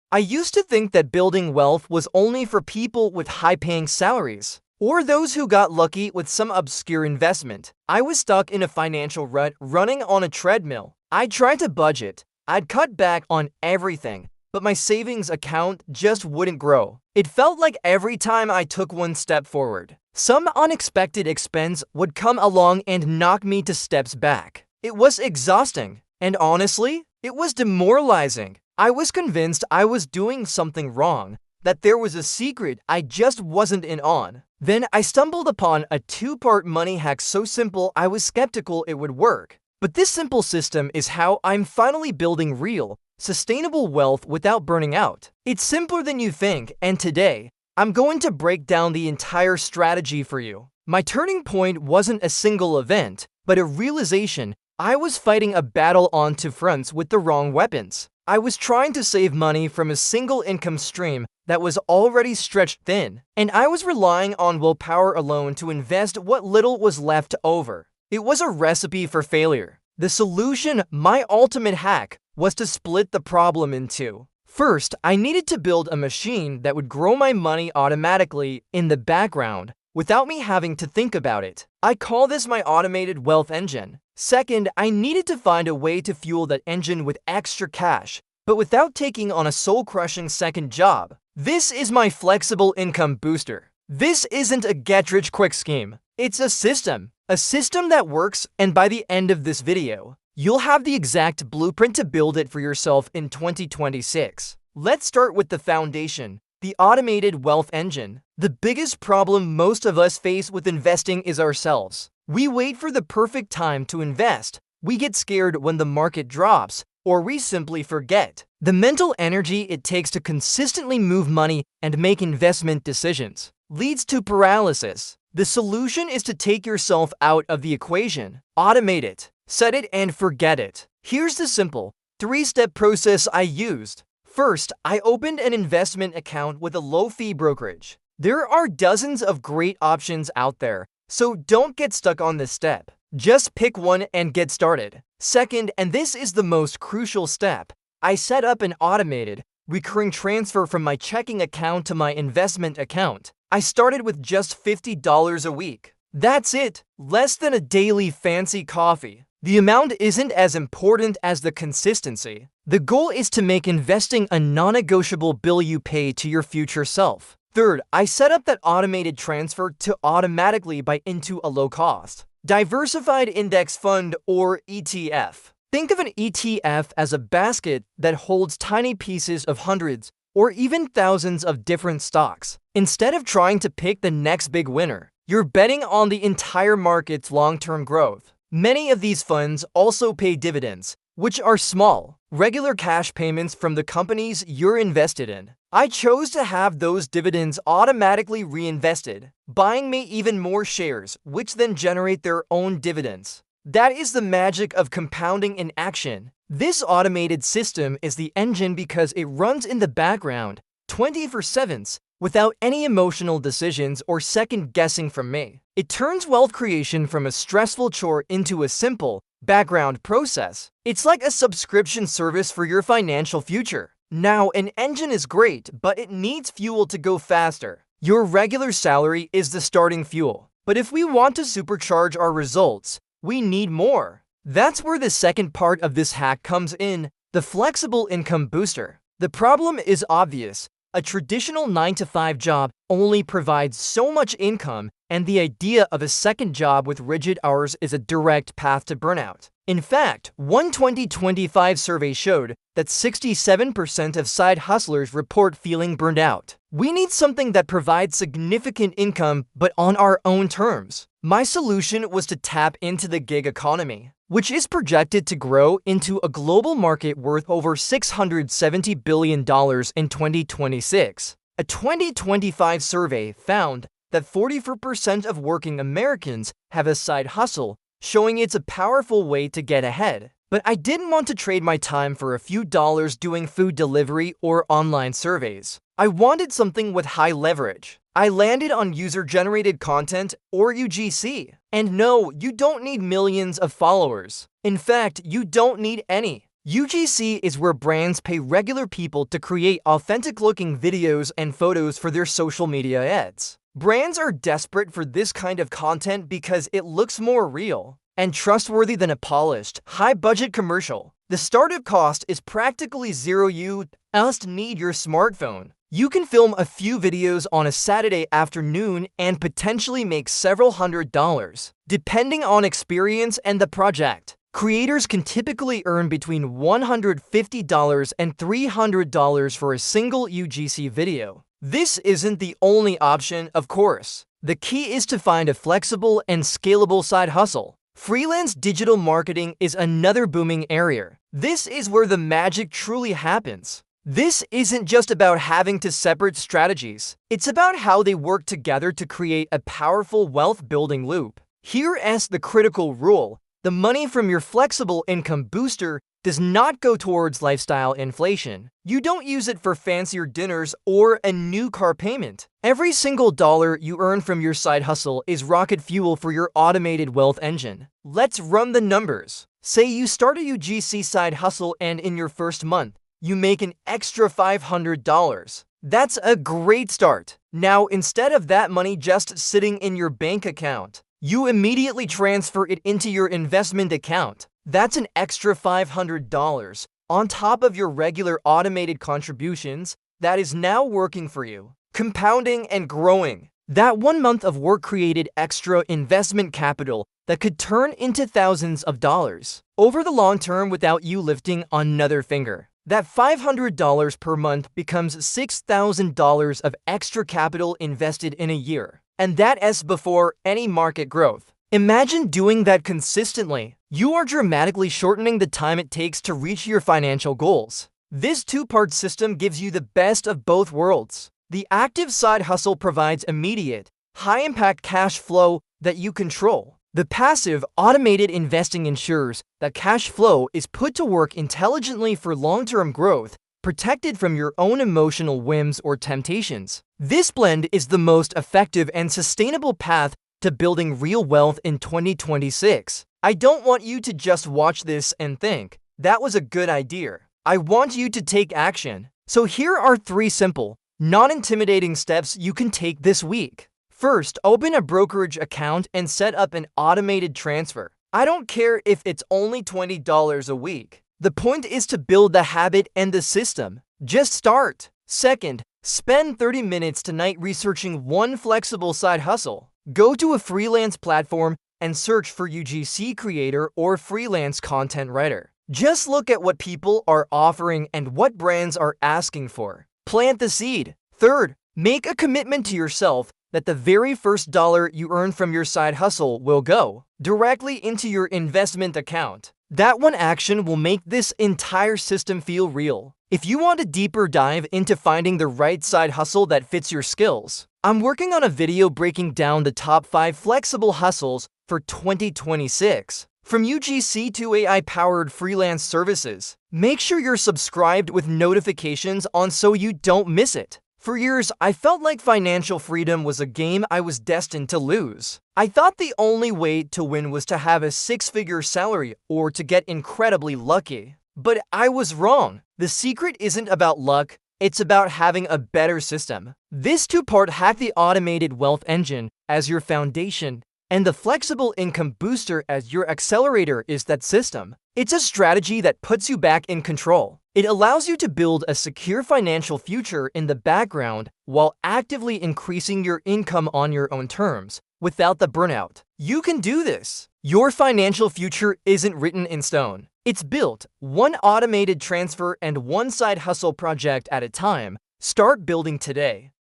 I used to think that building wealth was only for people with high-paying salaries, or those who got lucky with some obscure investment. I was stuck in a financial rut, running on a treadmill. I tried to budget. I'd cut back on everything, but my savings account just wouldn't grow. It felt like every time I took one step forward, some unexpected expense would come along and knock me 2 steps back. It was exhausting, and honestly, it was demoralizing. I was convinced I was doing something wrong, that there was a secret I just wasn't in on. Then I stumbled upon a 2-part money hack so simple I was skeptical it would work. But this simple system is how I'm finally building real, sustainable wealth without burning out. It's simpler than you think, and today, I'm going to break down the entire strategy for you. My turning point wasn't a single event, but a realization I was fighting a battle on 2 fronts with the wrong weapons. I was trying to save money from a single income stream that was already stretched thin, and I was relying on willpower alone to invest what little was left over. It was a recipe for failure. The solution, my ultimate hack, was to split the problem in 2. First, I needed to build a machine that would grow my money automatically in the background without me having to think about it. I call this my automated wealth engine. Second, I needed to find a way to fuel that engine with extra cash, but without taking on a soul-crushing second job. This is my flexible income booster. This isn't a get-rich-quick scheme. It's a system that works, and by the end of this video, you'll have the exact blueprint to build it for yourself in 2026. Let's start with the foundation, the automated wealth engine. The biggest problem most of us face with investing is ourselves. We wait for the perfect time to invest, we get scared when the market drops, or we simply forget. The mental energy it takes to consistently move money and make investment decisions leads to paralysis. The solution is to take yourself out of the equation. Automate it. Set it and forget it. Here's the simple 3-step process I used. First, I opened an investment account with a low-fee brokerage. There are dozens of great options out there, so don't get stuck on this step. Just pick one and get started. Second, and this is the most crucial step, I set up an automated, recurring transfer from my checking account to my investment account. I started with just $50 a week. That's it, less than a daily fancy coffee. The amount isn't as important as the consistency. The goal is to make investing a non-negotiable bill you pay to your future self. Third, I set up that automated transfer to automatically buy into a low-cost, diversified index fund or ETF. Think of an ETF as a basket that holds tiny pieces of hundreds or even thousands of different stocks. Instead of trying to pick the next big winner, you're betting on the entire market's long-term growth. Many of these funds also pay dividends, which are small, regular cash payments from the companies you're invested in. I chose to have those dividends automatically reinvested, buying me even more shares, which then generate their own dividends. That is the magic of compounding in action. This automated system is the engine because it runs in the background 24/7 without any emotional decisions or second guessing from me. It turns wealth creation from a stressful chore into a simple, background process. It's like a subscription service for your financial future. Now, an engine is great, but it needs fuel to go faster. Your regular salary is the starting fuel. But if we want to supercharge our results, we need more. That's where the second part of this hack comes in, the flexible income booster. The problem is obvious. A traditional 9-to-5 job only provides so much income, and the idea of a second job with rigid hours is a direct path to burnout. In fact, one 2025 survey showed that 67% of side hustlers report feeling burned out. We need something that provides significant income, but on our own terms. My solution was to tap into the gig economy, which is projected to grow into a global market worth over $670 billion in 2026. A 2025 survey found that 44% of working Americans have a side hustle, showing it's a powerful way to get ahead. But I didn't want to trade my time for a few dollars doing food delivery or online surveys. I wanted something with high leverage. I landed on user-generated content, or UGC. And no, you don't need millions of followers. In fact, you don't need any. UGC is where brands pay regular people to create authentic-looking videos and photos for their social media ads. Brands are desperate for this kind of content because it looks more real and trustworthy than a polished, high-budget commercial. The startup cost is practically zero. You just need your smartphone. You can film a few videos on a Saturday afternoon and potentially make several $100s. Depending on experience and the project, creators can typically earn between $150 and $300 for a single UGC video. This isn't the only option, of course. The key is to find a flexible and scalable side hustle. Freelance digital marketing is another booming area. This is where the magic truly happens. This isn't just about having two separate strategies. It's about how they work together to create a powerful wealth-building loop. Here's the critical rule. The money from your flexible income booster does not go towards lifestyle inflation. You don't use it for fancier dinners or a new car payment. Every single dollar you earn from your side hustle is rocket fuel for your automated wealth engine. Let's run the numbers. Say you start a UGC side hustle and in your first month, you make an extra $500. That's a great start. Now, instead of that money just sitting in your bank account, you immediately transfer it into your investment account. That's an extra $500 on top of your regular automated contributions that is now working for you, compounding and growing. That 1 month of work created extra investment capital that could turn into thousands of dollars over the long term without you lifting another finger. That $500 per month becomes $6,000 of extra capital invested in a year. And that is before any market growth. Imagine doing that consistently. You are dramatically shortening the time it takes to reach your financial goals. This two-part system gives you the best of both worlds. The active side hustle provides immediate, high-impact cash flow that you control. The passive, automated investing ensures that cash flow is put to work intelligently for long-term growth, protected from your own emotional whims or temptations. This blend is the most effective and sustainable path to building real wealth in 2026. I don't want you to just watch this and think, that was a good idea. I want you to take action. So here are 3 simple, non-intimidating steps you can take this week. First, open a brokerage account and set up an automated transfer. I don't care if it's only $20 a week. The point is to build the habit and the system. Just start. Second, spend 30 minutes tonight researching one flexible side hustle. Go to a freelance platform and search for UGC creator or freelance content writer. Just look at what people are offering and what brands are asking for. Plant the seed. Third, make a commitment to yourself that the very first dollar you earn from your side hustle will go directly into your investment account. That one action will make this entire system feel real. If you want a deeper dive into finding the right side hustle that fits your skills, I'm working on a video breaking down the top 5 flexible hustles for 2026. From UGC to AI-powered freelance services, make sure you're subscribed with notifications on so you don't miss it. For years, I felt like financial freedom was a game I was destined to lose. I thought the only way to win was to have a 6-figure salary or to get incredibly lucky. But I was wrong. The secret isn't about luck, it's about having a better system. This 2-part hack the automated wealth engine as your foundation and the flexible income booster as your accelerator is that system. It's a strategy that puts you back in control. It allows you to build a secure financial future in the background while actively increasing your income on your own terms without the burnout. You can do this. Your financial future isn't written in stone. It's built one automated transfer and one side hustle project at a time. Start building today.